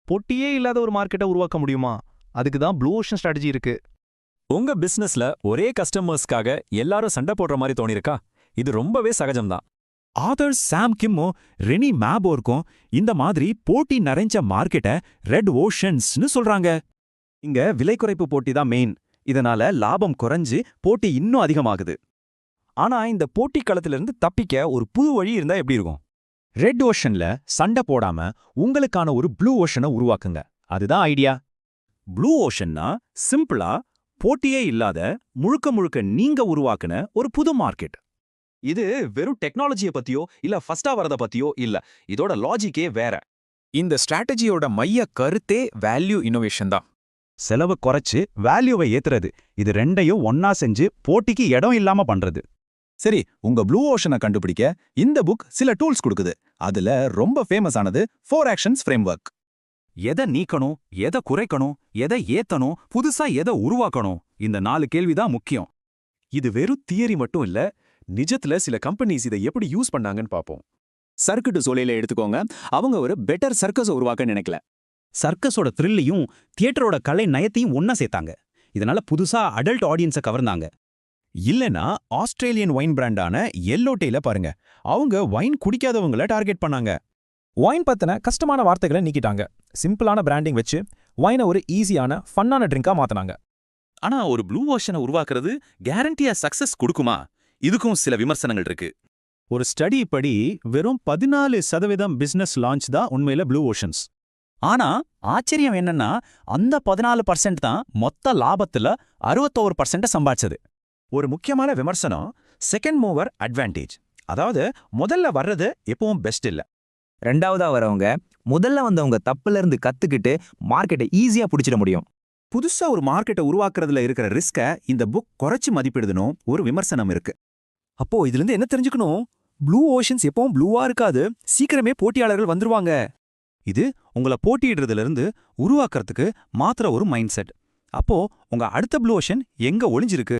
போட்டியே இல்லாத ஒரு மார்க்கெட்டை உருவாக்க முடியுமா? அதுக்கு தான் ப்ளூ ஓஷன் ஸ்ட்ராட்டஜி இருக்கு. உங்க பிசினஸ்ல ஒரே கஸ்டமர்ஸ்க்காக எல்லாரும் சண்டை போடுற மாதிரி தோணிருக்கா? இது ரொம்பவே சகஜம்தான். ஆதர் சாம் கிம்மும் ரெனி மேபோர்க்கும் இந்த மாதிரி போட்டி நிறைஞ்ச மார்க்கெட்டை ரெட் ஓஷன்ஸ்னு சொல்றாங்க. இங்க விலை குறைப்பு போட்டி தான் மெயின். இதனால லாபம் குறைஞ்சு போட்டி இன்னும் அதிகமாகுது. ஆனா இந்த போட்டி களத்திலிருந்து தப்பிக்க ஒரு புது வழி இருந்தா எப்படி இருக்கும்? ரெட் ஓஷன்ல சண்டை போடாம உங்களுக்கான ஒரு ப்ளூ ஓஷனை உருவாக்குங்க. அதுதான் ஐடியா. ப்ளூ ஓஷன்னா சிம்பிளா போட்டியே இல்லாத முழுக்க முழுக்க நீங்க உருவாக்குன ஒரு புது மார்க்கெட். இது வெறும் டெக்னாலஜியை பத்தியோ இல்ல ஃபர்ஸ்டா வரத பத்தியோ இல்ல, இதோட லாஜிக்கே வேற. இந்த ஸ்ட்ராட்டஜியோட மைய கருத்தே வேல்யூ இன்னோவேஷன் தான். செலவு குறைச்சு வேல்யூவை ஏத்துறது. இது ரெண்டையும் ஒன்னா செஞ்சு போட்டிக்கு இடம் இல்லாம பண்றது. சரி, உங்க ப்ளூ ஓஷனை கண்டுபிடிக்க இந்த புக் சில டூல்ஸ் கொடுக்குது. அதுல ரொம்ப ஃபேமஸ் ஆனது 4 ஆக்ஷன்ஸ் ஃப்ரேம்வொர்க். எதை நீக்கணும், எதை குறைக்கணும், எதை ஏத்தணும், புதுசா எதை உருவாக்கணும், இந்த 4 கேள்விதான் முக்கியம். இது வெறும் தியரி மட்டும் இல்ல, நிஜத்துல சில கம்பெனிஸ் இதை எப்படி யூஸ் பண்ணாங்கன்னு பாப்போம். சர்க்கு சோலையில எடுத்துக்கோங்க. அவங்க ஒரு பெட்டர் சர்க்கஸை உருவாக்க நினைக்கல. சர்க்கஸோட த்ரில்லையும் தியேட்டரோட கலை நயத்தையும் ஒன்னா சேர்த்தாங்க. இதனால புதுசா அடல்ட் ஆடியன்ஸை கவர்ந்தாங்க. இல்லனா ஆஸ்திரேலியன் ஒயின் பிராண்டான எல்லோ டேல பாருங்க. அவங்க ஒயின் குடிக்காதவங்கள டார்கெட் பண்ணாங்க. ஒயின் பத்தின கஷ்டமான வார்த்தைகளை நீக்கிட்டாங்க. சிம்பிளான பிராண்டிங் வச்சு ஒயினை ஒரு ஈஸியான ஃபன்னான ட்ரிங்கா மாத்தினாங்க. ஆனா ஒரு ப்ளூ ஓஷனை உருவாக்குறது கேரண்டியா சக்சஸ் கொடுக்குமா? இதுக்கும் சில விமர்சனங்கள் இருக்கு. ஒரு ஸ்டடி படி வெறும் 14% பிசினஸ் லான்ச் தான் உண்மையில ப்ளூ ஓஷன்ஸ். ஆனா ஆச்சரியம் என்னன்னா அந்த 14% தான் மொத்த லாபத்துல 61% சம்பாதிச்சது. ஒரு முக்கியமான விமர்சனம் செகண்ட் மூவர் அட்வான்டேஜ். அதாவது முதல்ல வர்றது எப்பவும் பெஸ்ட் இல்ல. ரெண்டாவதா வரவங்க முதல்ல வந்தவங்க தப்புல இருந்து கத்துக்கிட்டு மார்க்கெட்டை ஈஸியா பிடிச்சிட முடியும். புதுசா ஒரு மார்க்கெட்டை உருவாக்குறதுல இருக்கிற ரிஸ்க இந்த புக் குறைச்சு மதிப்பிடுதுன்னு ஒரு விமர்சனம் இருக்கு. அப்போ இதுல இருந்து என்ன தெரிஞ்சுக்கணும்? ப்ளூ ஓஷன்ஸ் எப்பவும் ப்ளூவா இருக்காது, சீக்கிரமே போட்டியாளர்கள் வந்துருவாங்க. இது உங்களை போட்டியிடுறதுல இருந்து உருவாக்குறதுக்கு மாத்திர ஒரு மைண்ட் செட். அப்போ உங்க அடுத்த ப்ளூ ஓஷன் எங்க ஒளிஞ்சிருக்கு?